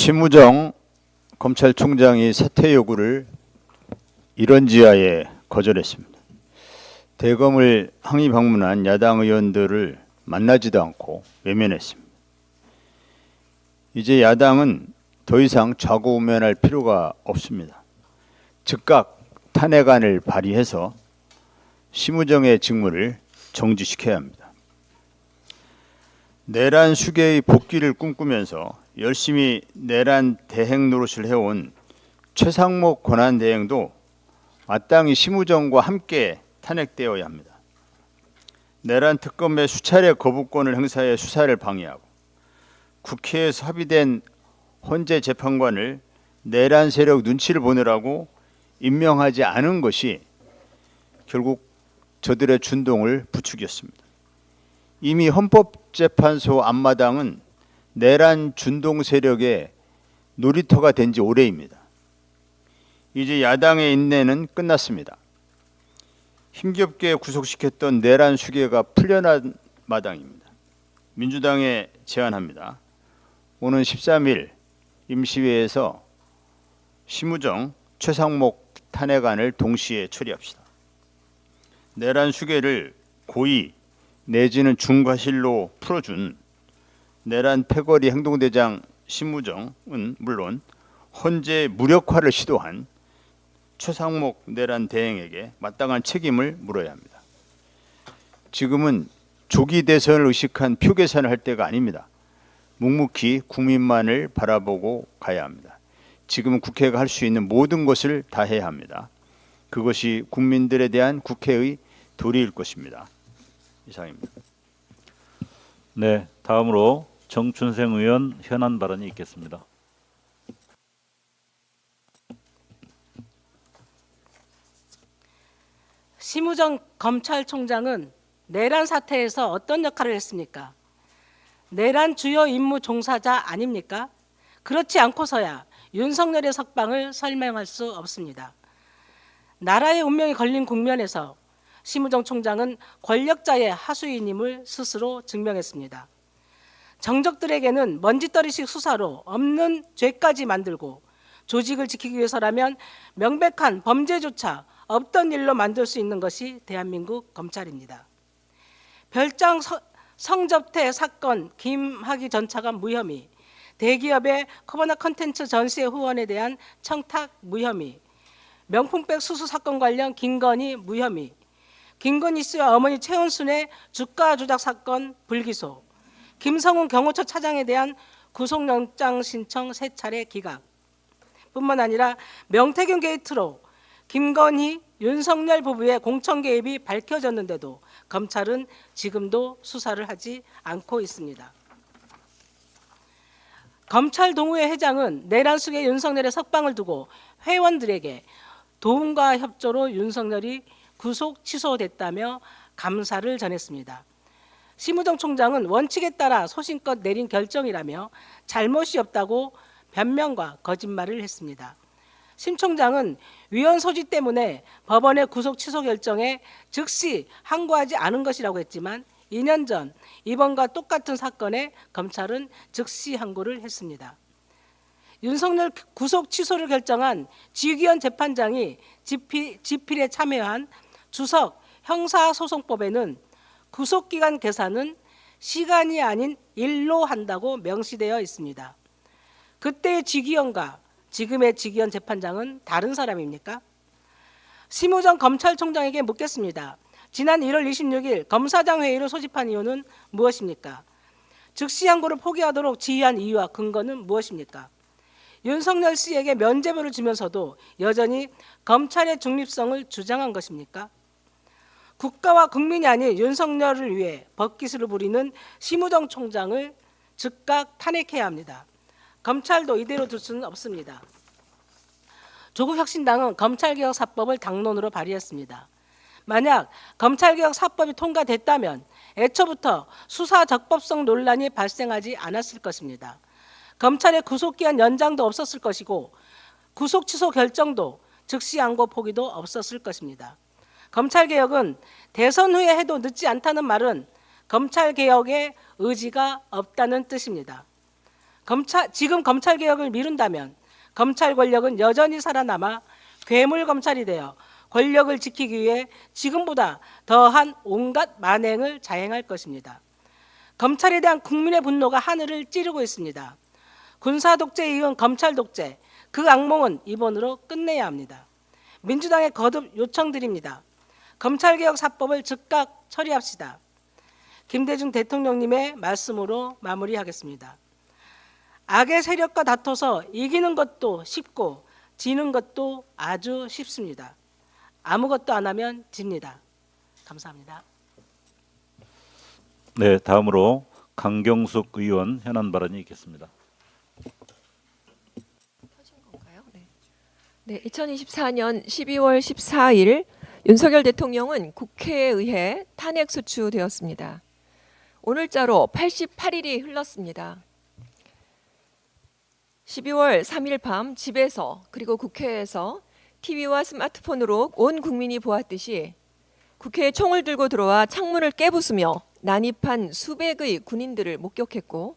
심우정 검찰총장이 사퇴 요구를 이런지하에 거절했습니다. 대검을 항의 방문한 야당 의원들을 만나지도 않고 외면했습니다. 이제 야당은 더 이상 좌고우면할 필요가 없습니다. 즉각 탄핵안을 발의해서 심우정의 직무를 정지시켜야 합니다. 내란 수계의 복귀를 꿈꾸면서 열심히 내란 대행 노릇을 해온 최상목 권한대행도 마땅히 심우정과 함께 탄핵되어야 합니다. 내란 특검의 수차례 거부권을 행사해 수사를 방해하고 국회에서 합의된 헌재 재판관을 내란 세력 눈치를 보느라고 임명하지 않은 것이 결국 저들의 준동을 부추겼습니다. 이미 헌법재판소 앞마당은 내란 준동 세력의 놀이터가 된 지 오래입니다. 이제 야당의 인내는 끝났습니다. 힘겹게 구속시켰던 내란 수괴가 풀려난 마당입니다. 민주당에 제안합니다. 오는 13일 임시회에서 심우정, 최상목 탄핵안을 동시에 처리합시다. 내란 수괴를 고의 내지는 중과실로 풀어준 내란 패거리 행동대장 심우정은 물론 헌재 무력화를 시도한 최상목 내란 대행에게 마땅한 책임을 물어야 합니다. 지금은 조기 대선을 의식한 표 계산을 할 때가 아닙니다. 묵묵히 국민만을 바라보고 가야 합니다. 지금은 국회가 할 수 있는 모든 것을 다 해야 합니다. 그것이 국민들에 대한 국회의 도리일 것입니다. 이상입니다. 네, 다음으로 정춘생 의원 현안 발언이 있겠습니다. 심우정 검찰총장은 내란 사태에서 어떤 역할을 했습니까? 내란 주요 임무 종사자 아닙니까? 그렇지 않고서야 윤석열의 석방을 설명할 수 없습니다. 나라의 운명이 걸린 국면에서 심우정 총장은 권력자의 하수인임을 스스로 증명했습니다. 정적들에게는 먼지떨이식 수사로 없는 죄까지 만들고 조직을 지키기 위해서라면 명백한 범죄조차 없던 일로 만들 수 있는 것이 대한민국 검찰입니다. 별장 성접대 사건 김학의 전 차관 무혐의, 대기업의 코로나 콘텐츠 전시회 후원에 대한 청탁 무혐의, 명품백 수수 사건 관련 김건희 무혐의, 김건희 씨와 어머니 최은순의 주가 조작 사건 불기소, 김성훈 경호처 차장에 대한 구속영장 신청 3차례 기각 뿐만 아니라 명태균 게이트로 김건희, 윤석열 부부의 공천 개입이 밝혀졌는데도 검찰은 지금도 수사를 하지 않고 있습니다. 검찰 동호회 회장은 내란 수계 윤석열의 석방을 두고 회원들에게 도움과 협조로 윤석열이 구속 취소됐다며 감사를 전했습니다. 심우정 총장은 원칙에 따라 소신껏 내린 결정이라며 잘못이 없다고 변명과 거짓말을 했습니다. 심 총장은 위헌 소지 때문에 법원의 구속 취소 결정에 즉시 항고하지 않은 것이라고 했지만 2년 전 이번과 똑같은 사건에 검찰은 즉시 항고를 했습니다. 윤석열 구속 취소를 결정한 지기현 재판장이 집필에 참여한 주석 형사소송법에는 구속기간 계산은 시간이 아닌 일로 한다고 명시되어 있습니다. 그때의 지기현과 지금의 지기현 재판장은 다른 사람입니까? 심우정 검찰총장에게 묻겠습니다. 지난 1월 26일 검사장 회의를 소집한 이유는 무엇입니까? 즉시 항고를 포기하도록 지휘한 이유와 근거는 무엇입니까? 윤석열 씨에게 면죄부를 주면서도 여전히 검찰의 중립성을 주장한 것입니까? 국가와 국민이 아닌 윤석열을 위해 법기술을 부리는 심우정 총장을 즉각 탄핵해야 합니다. 검찰도 이대로 둘 수는 없습니다. 조국혁신당은 검찰개혁 4법을 당론으로 발의했습니다. 만약 검찰개혁 4법이 통과됐다면 애초부터 수사 적법성 논란이 발생하지 않았을 것입니다. 검찰의 구속기한 연장도 없었을 것이고 구속 취소 결정도 즉시 항고 포기도 없었을 것입니다. 검찰개혁은 대선 후에 해도 늦지 않다는 말은 검찰개혁에 의지가 없다는 뜻입니다. 지금 검찰개혁을 미룬다면 검찰 권력은 여전히 살아남아 괴물 검찰이 되어 권력을 지키기 위해 지금보다 더한 온갖 만행을 자행할 것입니다. 검찰에 대한 국민의 분노가 하늘을 찌르고 있습니다. 군사 독재에 이은 검찰 독재, 그 악몽은 이번으로 끝내야 합니다. 민주당에 거듭 요청드립니다. 검찰개혁 4법을 즉각 처리합시다. 김대중 대통령님의 말씀으로 마무리하겠습니다. 악의 세력과 다퉈서 이기는 것도 쉽고 지는 것도 아주 쉽습니다. 아무것도 안 하면 집니다. 감사합니다. 네, 다음으로 강경숙 의원 현안 발언이 있겠습니다. 네, 2024년 12월 14일 윤석열 대통령은 국회에 의해 탄핵 소추되었습니다. 오늘자로 88일이 흘렀습니다. 12월 3일 밤 집에서 그리고 국회에서 TV와 스마트폰으로 온 국민이 보았듯이 국회에 총을 들고 들어와 창문을 깨부수며 난입한 수백의 군인들을 목격했고,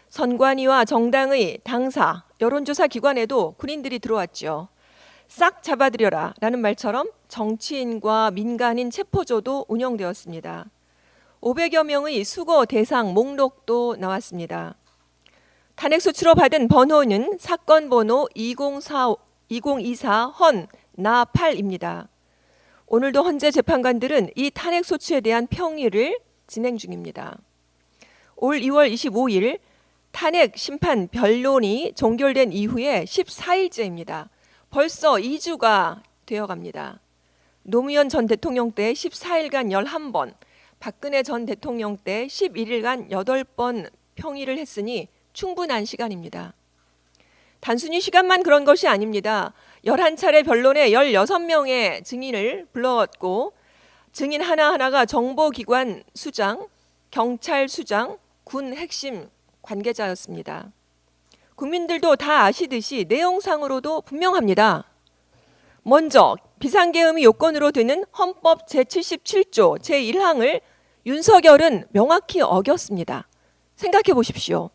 선관위와 정당의 당사, 여론조사 기관에도 군인들이 들어왔죠. 싹 잡아들여라 라는 말처럼 정치인과 민간인 체포조도 운영되었습니다. 500여 명의 수거 대상 목록도 나왔습니다. 탄핵 소추로 받은 번호는 사건 번호 2024 헌 나 8입니다. 오늘도 헌재 재판관들은 이 탄핵 소추에 대한 평의를 진행 중입니다. 올 2월 25일 탄핵 심판 변론이 종결된 이후에 14일째입니다. 벌써 2주가 되어갑니다. 노무현 전 대통령 때 14일간 11번, 박근혜 전 대통령 때 11일간 8번 평의를 했으니 충분한 시간입니다. 단순히 시간만 그런 것이 아닙니다. 11차례 변론에 16명의 증인을 불러왔고, 증인 하나하나가 정보기관 수장, 경찰 수장, 군 핵심 관계자였습니다. 국민들도 다 아시듯이 내용상으로도 분명합니다. 먼저 비상계엄이 요건으로 드는 헌법 제77조 제1항을 윤석열은 명확히 어겼습니다. 생각해 보십시오.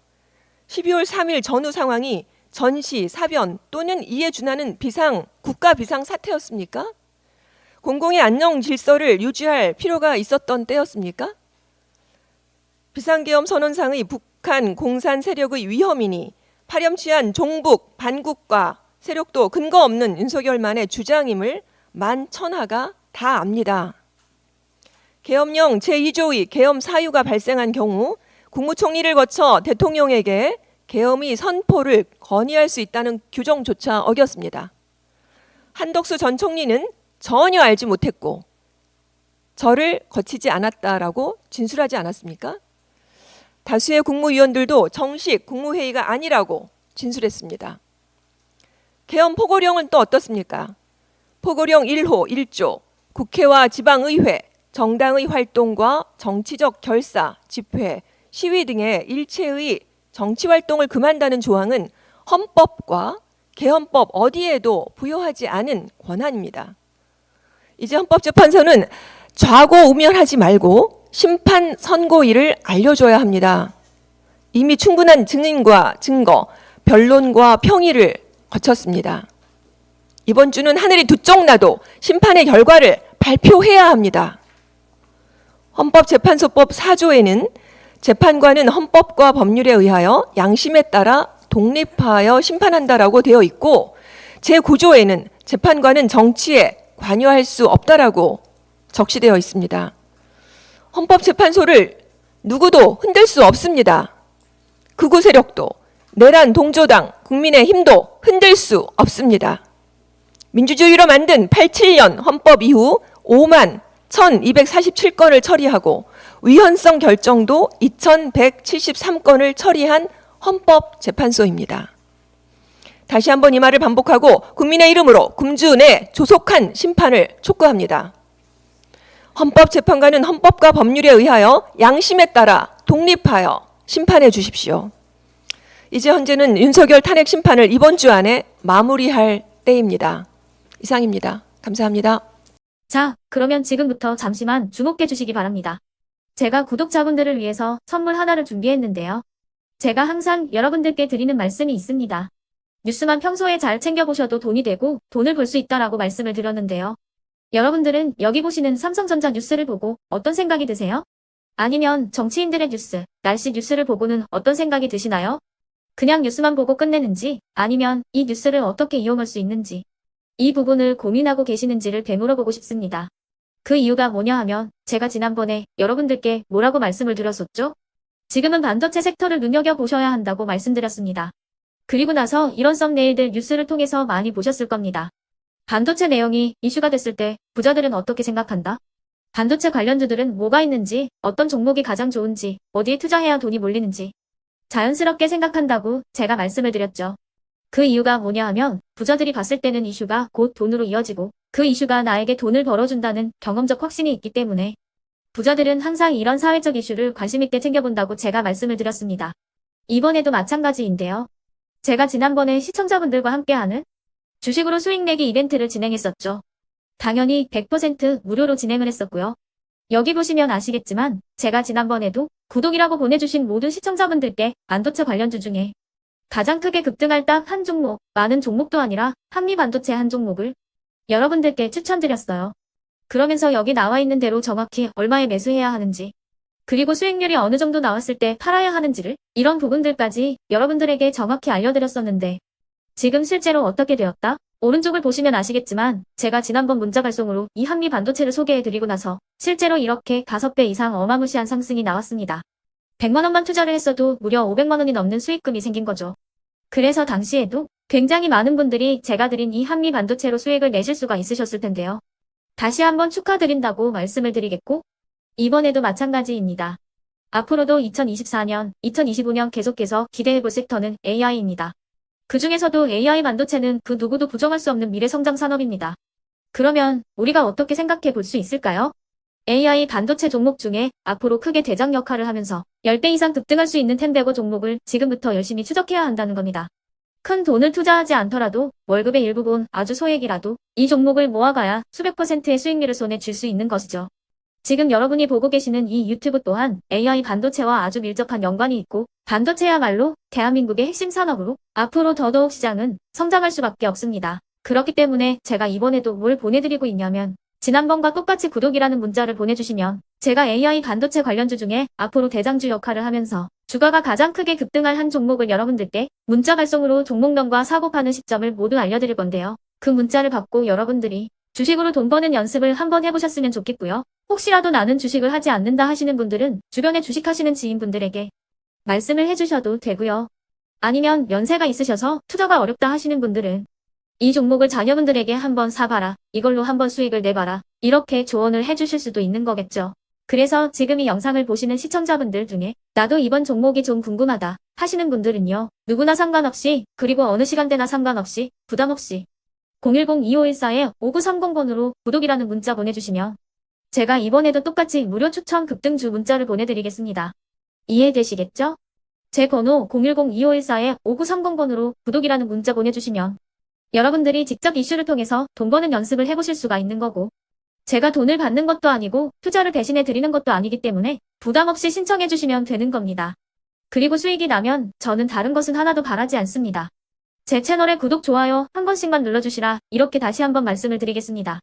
12월 3일 전후 상황이 전시, 사변 또는 이에 준하는 국가 비상 사태였습니까? 공공의 안녕 질서를 유지할 필요가 있었던 때였습니까? 비상계엄 선언상의 북한 공산 세력의 위험이니 파렴치한 종북, 반국가 세력도 근거 없는 윤석열만의 주장임을 만천하가 다 압니다. 계엄령 제2조의 계엄 사유가 발생한 경우 국무총리를 거쳐 대통령에게 계엄의 선포를 건의할 수 있다는 규정조차 어겼습니다. 한덕수 전 총리는 전혀 알지 못했고 저를 거치지 않았다라고 진술하지 않았습니까? 다수의 국무위원들도 정식 국무회의가 아니라고 진술했습니다. 계엄 포고령은 또 어떻습니까? 포고령 1호 1조 국회와 지방의회, 정당의 활동과 정치적 결사, 집회, 시위 등의 일체의 정치활동을 금한다는 조항은 헌법과 계헌법 어디에도 부여하지 않은 권한입니다. 이제 헌법재판소는 좌고우면하지 말고 심판 선고일을 알려줘야 합니다. 이미 충분한 증인과 증거, 변론과 평의를 거쳤습니다. 이번 주는 하늘이 두 쪽 나도 심판의 결과를 발표해야 합니다. 헌법재판소법 4조에는 재판관은 헌법과 법률에 의하여 양심에 따라 독립하여 심판한다라고 되어 있고, 제9조에는 재판관은 정치에 관여할 수 없다라고 적시되어 있습니다. 헌법재판소를 누구도 흔들 수 없습니다. 극우 세력도, 내란 동조당, 국민의힘도 흔들 수 없습니다. 민주주의로 만든 87년 헌법 이후 5만 1247건을 처리하고 위헌성 결정도 2173건을 처리한 헌법재판소입니다. 다시 한번 이 말을 반복하고 국민의 이름으로 금주 내 조속한 심판을 촉구합니다. 헌법재판관은 헌법과 법률에 의하여 양심에 따라 독립하여 심판해 주십시오. 이제 현재는 윤석열 탄핵 심판을 이번 주 안에 마무리할 때입니다. 이상입니다. 감사합니다. 자, 그러면 지금부터 잠시만 주목해 주시기 바랍니다. 제가 구독자분들을 위해서 선물 하나를 준비했는데요. 제가 항상 여러분들께 드리는 말씀이 있습니다. 뉴스만 평소에 잘 챙겨보셔도 돈이 되고 돈을 벌 수 있다라고 말씀을 드렸는데요. 여러분들은 여기 보시는 삼성전자 뉴스를 보고 어떤 생각이 드세요? 아니면 정치인들의 뉴스, 날씨 뉴스를 보고는 어떤 생각이 드시나요? 그냥 뉴스만 보고 끝내는지, 아니면 이 뉴스를 어떻게 이용할 수 있는지, 이 부분을 고민하고 계시는지를 되물어보고 싶습니다. 그 이유가 뭐냐 하면 제가 지난번에 여러분들께 뭐라고 말씀을 드렸었죠? 지금은 반도체 섹터를 눈여겨보셔야 한다고 말씀드렸습니다. 그리고 나서 이런 썸네일들 뉴스를 통해서 많이 보셨을 겁니다. 반도체 내용이 이슈가 됐을 때 부자들은 어떻게 생각한다? 반도체 관련주들은 뭐가 있는지, 어떤 종목이 가장 좋은지, 어디에 투자해야 돈이 몰리는지 자연스럽게 생각한다고 제가 말씀을 드렸죠. 그 이유가 뭐냐 하면 부자들이 봤을 때는 이슈가 곧 돈으로 이어지고 그 이슈가 나에게 돈을 벌어준다는 경험적 확신이 있기 때문에 부자들은 항상 이런 사회적 이슈를 관심 있게 챙겨본다고 제가 말씀을 드렸습니다. 이번에도 마찬가지인데요. 제가 지난번에 시청자분들과 함께하는 주식으로 수익 내기 이벤트를 진행했었죠. 당연히 100% 무료로 진행을 했었고요. 여기 보시면 아시겠지만 제가 지난번에도 구독이라고 보내주신 모든 시청자분들께 반도체 관련주 중에 가장 크게 급등할 딱 한 종목, 많은 종목도 아니라 한미반도체 한 종목을 여러분들께 추천드렸어요. 그러면서 여기 나와 있는 대로 정확히 얼마에 매수해야 하는지, 그리고 수익률이 어느 정도 나왔을 때 팔아야 하는지를 이런 부분들까지 여러분들에게 정확히 알려드렸었는데 지금 실제로 어떻게 되었다? 오른쪽을 보시면 아시겠지만 제가 지난번 문자 발송으로 이 한미 반도체를 소개해드리고 나서 실제로 이렇게 5배 이상 어마무시한 상승이 나왔습니다. 100만 원만 투자를 했어도 무려 500만 원이 넘는 수익금이 생긴 거죠. 그래서 당시에도 굉장히 많은 분들이 제가 드린 이 한미 반도체로 수익을 내실 수가 있으셨을 텐데요. 다시 한번 축하드린다고 말씀을 드리겠고 이번에도 마찬가지입니다. 앞으로도 2024년, 2025년 계속해서 기대해볼 섹터는 AI입니다. 그 중에서도 AI 반도체는 그 누구도 부정할 수 없는 미래 성장 산업입니다. 그러면 우리가 어떻게 생각해 볼 수 있을까요? AI 반도체 종목 중에 앞으로 크게 대장 역할을 하면서 10배 이상 급등할 수 있는 템베고 종목을 지금부터 열심히 추적해야 한다는 겁니다. 큰 돈을 투자하지 않더라도 월급의 일부분 아주 소액이라도 이 종목을 모아가야 수백 %의 수익률을 손에 쥘 수 있는 것이죠. 지금 여러분이 보고 계시는 이 유튜브 또한 AI 반도체와 아주 밀접한 연관이 있고 반도체야말로 대한민국의 핵심 산업으로 앞으로 더더욱 시장은 성장할 수밖에 없습니다. 그렇기 때문에 제가 이번에도 뭘 보내드리고 있냐면 지난번과 똑같이 구독이라는 문자를 보내주시면 제가 AI 반도체 관련주 중에 앞으로 대장주 역할을 하면서 주가가 가장 크게 급등할 한 종목을 여러분들께 문자 발송으로 종목명과 사고 파는 시점을 모두 알려드릴 건데요. 그 문자를 받고 여러분들이 주식으로 돈 버는 연습을 한번 해보셨으면 좋겠고요. 혹시라도 나는 주식을 하지 않는다 하시는 분들은 주변에 주식하시는 지인분들에게 말씀을 해주셔도 되고요. 아니면 연세가 있으셔서 투자가 어렵다 하시는 분들은 이 종목을 자녀분들에게 한번 사봐라. 이걸로 한번 수익을 내봐라. 이렇게 조언을 해주실 수도 있는 거겠죠. 그래서 지금 이 영상을 보시는 시청자분들 중에 나도 이번 종목이 좀 궁금하다 하시는 분들은요. 누구나 상관없이 그리고 어느 시간대나 상관없이 부담 없이 010-2514-5930번으로 구독이라는 문자 보내주시면 제가 이번에도 똑같이 무료 추천 급등주 문자를 보내드리겠습니다. 이해되시겠죠? 제 번호 010-2514-5930번으로 구독이라는 문자 보내주시면 여러분들이 직접 이슈를 통해서 돈 버는 연습을 해보실 수가 있는 거고 제가 돈을 받는 것도 아니고 투자를 대신해 드리는 것도 아니기 때문에 부담 없이 신청해 주시면 되는 겁니다. 그리고 수익이 나면 저는 다른 것은 하나도 바라지 않습니다. 제 채널에 구독, 좋아요 한 번씩만 눌러주시라 이렇게 다시 한번 말씀을 드리겠습니다.